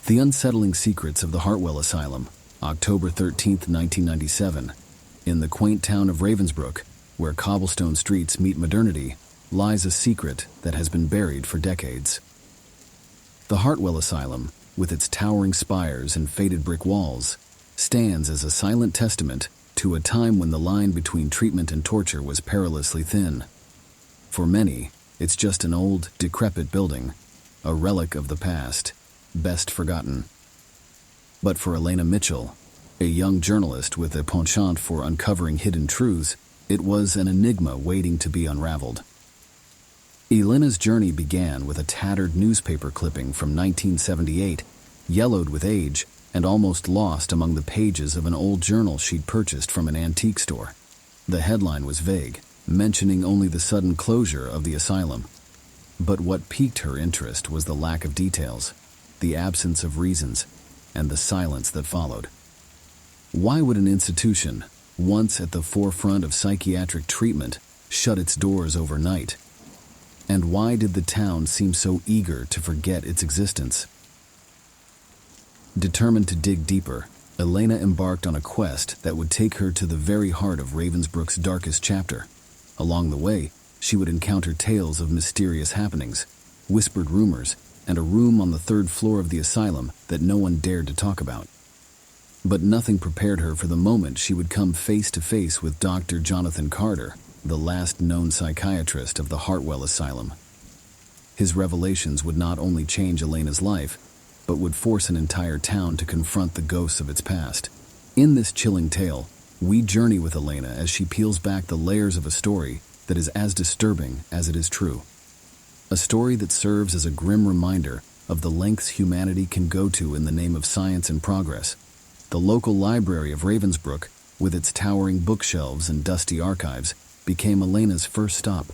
The Unsettling Secrets of the Hartwell Asylum, October 13, 1997. In the quaint town of Ravensbrook, where cobblestone streets meet modernity, lies a secret that has been buried for decades. The Hartwell Asylum, with its towering spires and faded brick walls, stands as a silent testament to a time when the line between treatment and torture was perilously thin. For many, it's just an old, decrepit building, a relic of the past, best forgotten. But for Elena Mitchell, a young journalist with a penchant for uncovering hidden truths, it was an enigma waiting to be unraveled. Elena's journey began with a tattered newspaper clipping from 1978, yellowed with age and almost lost among the pages of an old journal she'd purchased from an antique store. The headline was vague, mentioning only the sudden closure of the asylum. But what piqued her interest was the lack of details, the absence of reasons, and the silence that followed. Why would an institution, once at the forefront of psychiatric treatment, shut its doors overnight? And why did the town seem so eager to forget its existence? Determined to dig deeper, Elena embarked on a quest that would take her to the very heart of Ravensbrook's darkest chapter. Along the way, she would encounter tales of mysterious happenings, whispered rumors, and a room on the third floor of the asylum that no one dared to talk about. But nothing prepared her for the moment she would come face to face with Dr. Jonathan Carter, the last known psychiatrist of the Hartwell Asylum. His revelations would not only change Elena's life, but would force an entire town to confront the ghosts of its past. In this chilling tale, we journey with Elena as she peels back the layers of a story that is as disturbing as it is true. A story that serves as a grim reminder of the lengths humanity can go to in the name of science and progress. The local library of Ravensbrook, with its towering bookshelves and dusty archives, became Elena's first stop.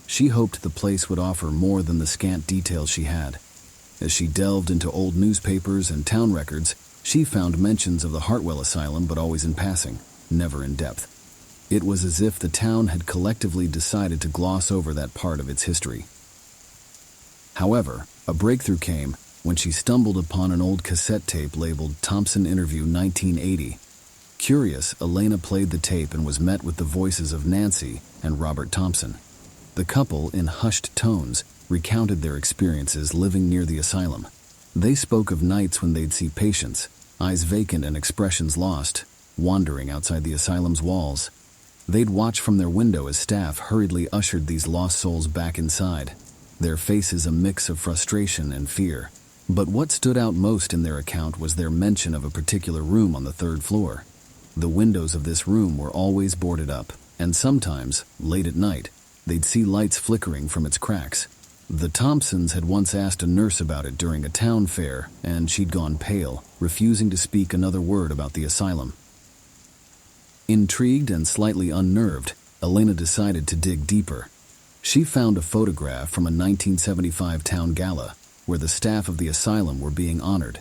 She hoped the place would offer more than the scant details she had. As she delved into old newspapers and town records, she found mentions of the Hartwell Asylum, but always in passing, never in depth. It was as if the town had collectively decided to gloss over that part of its history. However, a breakthrough came when she stumbled upon an old cassette tape labeled Thompson Interview 1980. Curious, Elena played the tape and was met with the voices of Nancy and Robert Thompson. The couple, in hushed tones, recounted their experiences living near the asylum. They spoke of nights when they'd see patients, eyes vacant and expressions lost, wandering outside the asylum's walls. They'd watch from their window as staff hurriedly ushered these lost souls back inside, their faces a mix of frustration and fear. But what stood out most in their account was their mention of a particular room on the third floor. The windows of this room were always boarded up, and sometimes, late at night, they'd see lights flickering from its cracks. The Thompsons had once asked a nurse about it during a town fair, and she'd gone pale, refusing to speak another word about the asylum. Intrigued and slightly unnerved, Elena decided to dig deeper. She found a photograph from a 1975 town gala, where the staff of the asylum were being honored.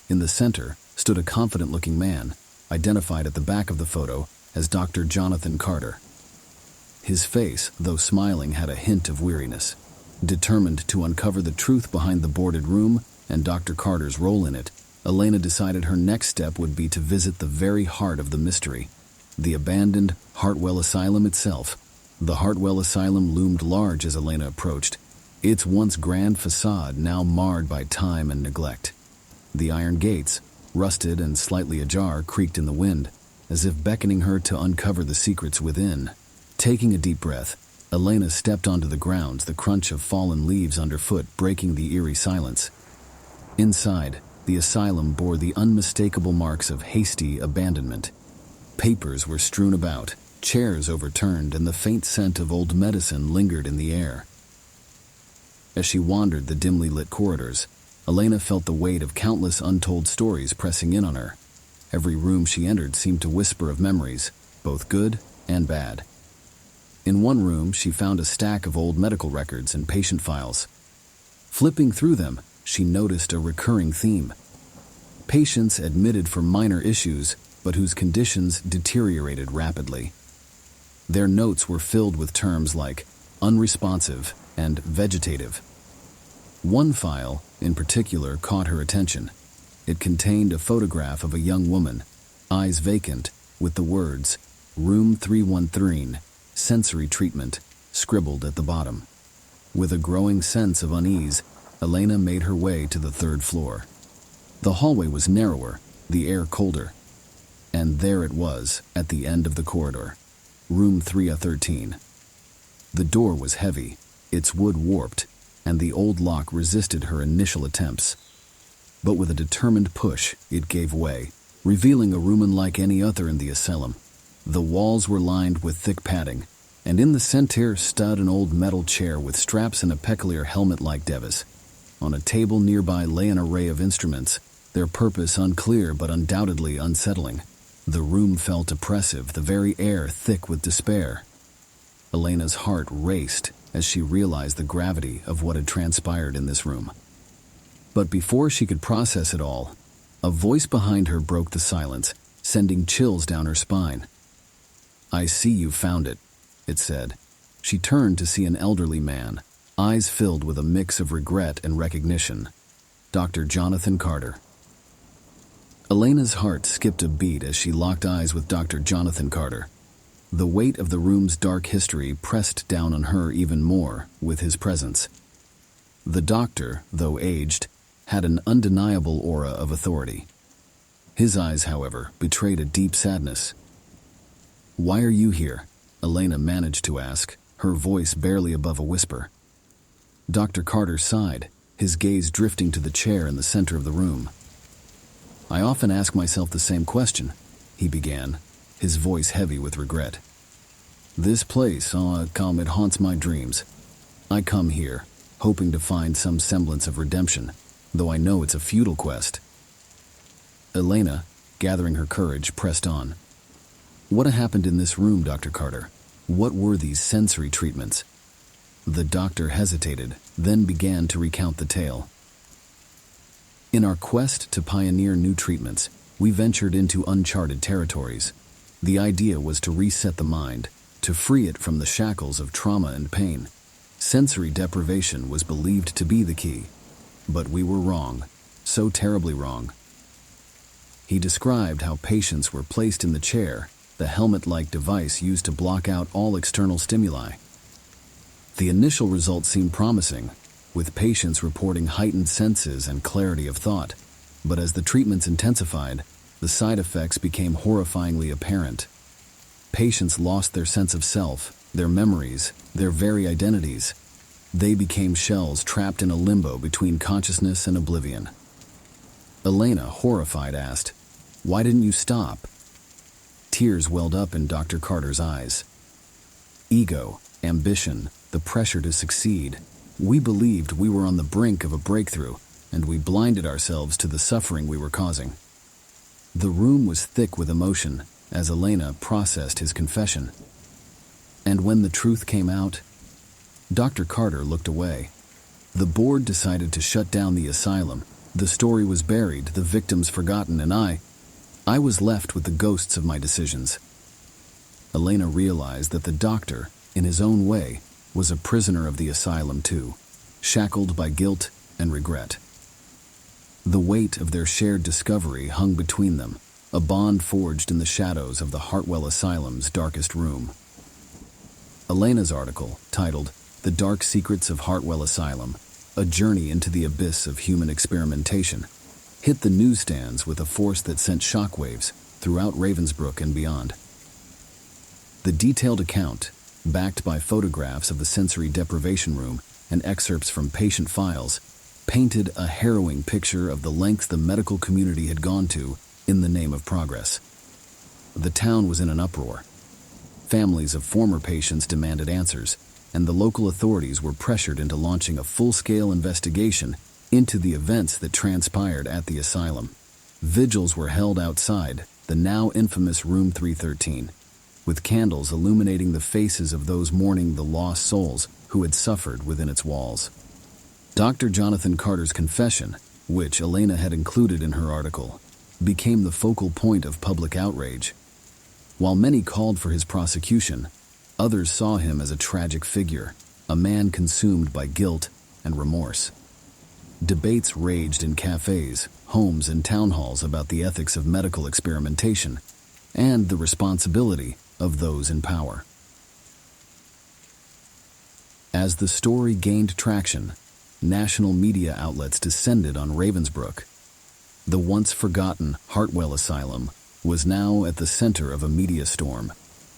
In the center stood a confident-looking man, identified at the back of the photo as Dr. Jonathan Carter. His face, though smiling, had a hint of weariness. Determined to uncover the truth behind the boarded room and Dr. Carter's role in it, Elena decided her next step would be to visit the very heart of the mystery, the abandoned Hartwell Asylum itself. The Hartwell Asylum loomed large as Elena approached, its once grand facade now marred by time and neglect. The iron gates, rusted and slightly ajar, creaked in the wind, as if beckoning her to uncover the secrets within. Taking a deep breath, Elena stepped onto the grounds, the crunch of fallen leaves underfoot breaking the eerie silence. Inside, the asylum bore the unmistakable marks of hasty abandonment. Papers were strewn about, chairs overturned, and the faint scent of old medicine lingered in the air. As she wandered the dimly lit corridors, Elena felt the weight of countless untold stories pressing in on her. Every room she entered seemed to whisper of memories, both good and bad. In one room, she found a stack of old medical records and patient files. Flipping through them, she noticed a recurring theme. Patients admitted for minor issues, but whose conditions deteriorated rapidly. Their notes were filled with terms like unresponsive and vegetative. One file, in particular, caught her attention. It contained a photograph of a young woman, eyes vacant, with the words, Room 313, Sensory Treatment, scribbled at the bottom. With a growing sense of unease, Elena made her way to the 3rd floor. The hallway was narrower, the air colder. And there it was, at the end of the corridor. Room 313. The door was heavy, its wood warped, and the old lock resisted her initial attempts. But with a determined push, it gave way, revealing a room unlike any other in the asylum. The walls were lined with thick padding, and in the center stood an old metal chair with straps and a peculiar helmet-like device. On a table nearby lay an array of instruments, their purpose unclear but undoubtedly unsettling. The room felt oppressive, the very air thick with despair. Elena's heart raced as she realized the gravity of what had transpired in this room. But before she could process it all, a voice behind her broke the silence, sending chills down her spine. "I see you found it," it said. She turned to see an elderly man, eyes filled with a mix of regret and recognition. Dr. Jonathan Carter. Elena's heart skipped a beat as she locked eyes with Dr. Jonathan Carter. The weight of the room's dark history pressed down on her even more with his presence. The doctor, though aged, had an undeniable aura of authority. His eyes, however, betrayed a deep sadness. "Why are you here?" Elena managed to ask, her voice barely above a whisper. Dr. Carter sighed, his gaze drifting to the chair in the center of the room. "I often ask myself the same question," he began, his voice heavy with regret. "This place, it haunts my dreams. I come here, hoping to find some semblance of redemption, though I know it's a futile quest." Elena, gathering her courage, pressed on. "What happened in this room, Dr. Carter? What were these sensory treatments?" The doctor hesitated, then began to recount the tale. "In our quest to pioneer new treatments, we ventured into uncharted territories. The idea was to reset the mind, to free it from the shackles of trauma and pain. Sensory deprivation was believed to be the key. But we were wrong, so terribly wrong." He described how patients were placed in the chair, the helmet-like device used to block out all external stimuli. The initial results seemed promising, with patients reporting heightened senses and clarity of thought. But as the treatments intensified, the side effects became horrifyingly apparent. Patients lost their sense of self, their memories, their very identities. They became shells trapped in a limbo between consciousness and oblivion. Elena, horrified, asked, "Why didn't you stop?" Tears welled up in Dr. Carter's eyes. "Ego, ambition, the pressure to succeed. We believed we were on the brink of a breakthrough, and we blinded ourselves to the suffering we were causing." The room was thick with emotion as Elena processed his confession. And when the truth came out, Dr. Carter looked away. The board decided to shut down the asylum. The story was buried, the victims forgotten, and I was left with the ghosts of my decisions. Elena realized that the doctor, in his own way, was a prisoner of the asylum too, shackled by guilt and regret. The weight of their shared discovery hung between them, a bond forged in the shadows of the Hartwell Asylum's darkest room. Elena's article, titled "The Dark Secrets of Hartwell Asylum, A Journey into the Abyss of Human Experimentation," hit the newsstands with a force that sent shockwaves throughout Ravensbrook and beyond. The detailed account, backed by photographs of the sensory deprivation room and excerpts from patient files, painted a harrowing picture of the lengths the medical community had gone to in the name of progress. The town was in an uproar. Families of former patients demanded answers, and the local authorities were pressured into launching a full-scale investigation into the events that transpired at the asylum. Vigils were held outside the now infamous Room 313, with candles illuminating the faces of those mourning the lost souls who had suffered within its walls. Dr. Jonathan Carter's confession, which Elena had included in her article, became the focal point of public outrage. While many called for his prosecution, others saw him as a tragic figure, a man consumed by guilt and remorse. Debates raged in cafes, homes and town halls about the ethics of medical experimentation and the responsibility of those in power. As the story gained traction, national media outlets descended on Ravensbrook. The once forgotten Hartwell Asylum was now at the center of a media storm,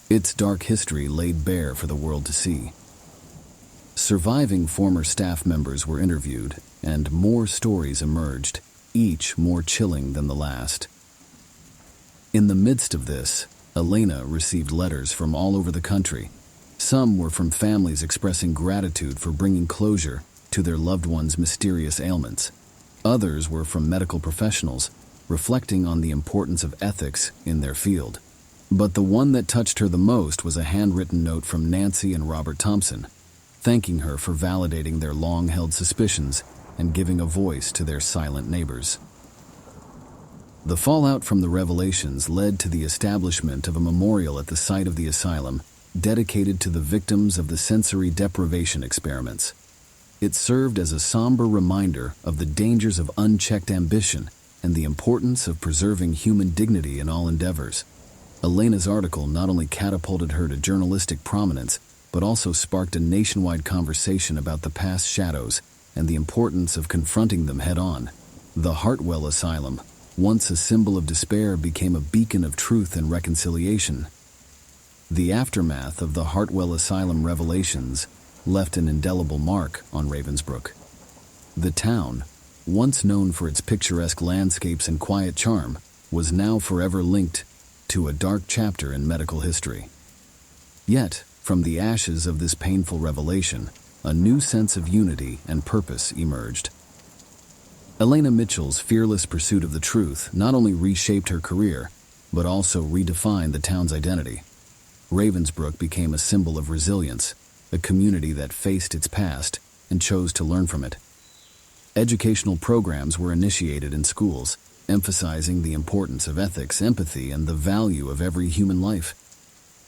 its dark history laid bare for the world to see. Surviving former staff members were interviewed, and more stories emerged, each more chilling than the last. In the midst of this, Elena received letters from all over the country. Some were from families expressing gratitude for bringing closure to their loved ones' mysterious ailments. Others were from medical professionals, reflecting on the importance of ethics in their field. But the one that touched her the most was a handwritten note from Nancy and Robert Thompson, thanking her for validating their long-held suspicions and giving a voice to their silent neighbors. The fallout from the revelations led to the establishment of a memorial at the site of the asylum dedicated to the victims of the sensory deprivation experiments. It served as a somber reminder of the dangers of unchecked ambition and the importance of preserving human dignity in all endeavors. Elena's article not only catapulted her to journalistic prominence, but also sparked a nationwide conversation about the past shadows and the importance of confronting them head-on. The Hartwell Asylum, once a symbol of despair, became a beacon of truth and reconciliation. The aftermath of the Hartwell Asylum revelations left an indelible mark on Ravensbrook. The town, once known for its picturesque landscapes and quiet charm, was now forever linked to a dark chapter in medical history. Yet, from the ashes of this painful revelation, a new sense of unity and purpose emerged. Elena Mitchell's fearless pursuit of the truth not only reshaped her career, but also redefined the town's identity. Ravensbrook became a symbol of resilience, a community that faced its past and chose to learn from it. Educational programs were initiated in schools, emphasizing the importance of ethics, empathy, and the value of every human life.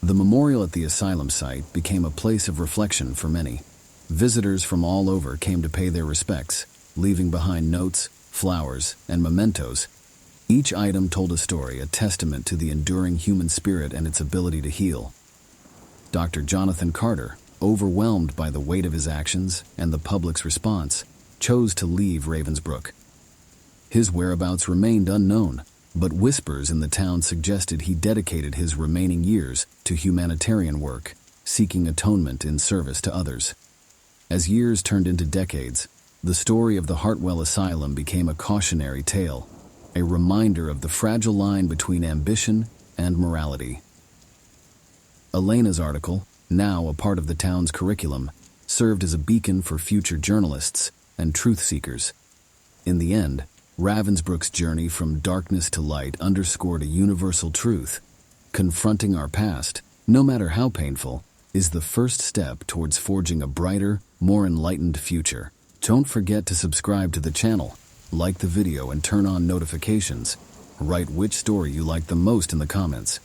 The memorial at the asylum site became a place of reflection for many. Visitors from all over came to pay their respects, leaving behind notes, flowers, and mementos. Each item told a story, a testament to the enduring human spirit and its ability to heal. Dr. Jonathan Carter, overwhelmed by the weight of his actions and the public's response, chose to leave Ravensbrook. His whereabouts remained unknown, but whispers in the town suggested he dedicated his remaining years to humanitarian work, seeking atonement in service to others. As years turned into decades, the story of the Hartwell Asylum became a cautionary tale, a reminder of the fragile line between ambition and morality. Elena's article, now a part of the town's curriculum, served as a beacon for future journalists and truth seekers. In the end, Ravensbrook's journey from darkness to light underscored a universal truth. Confronting our past, no matter how painful, is the first step towards forging a brighter, more enlightened future. Don't forget to subscribe to the channel, like the video, and turn on notifications. Write which story you like the most in the comments.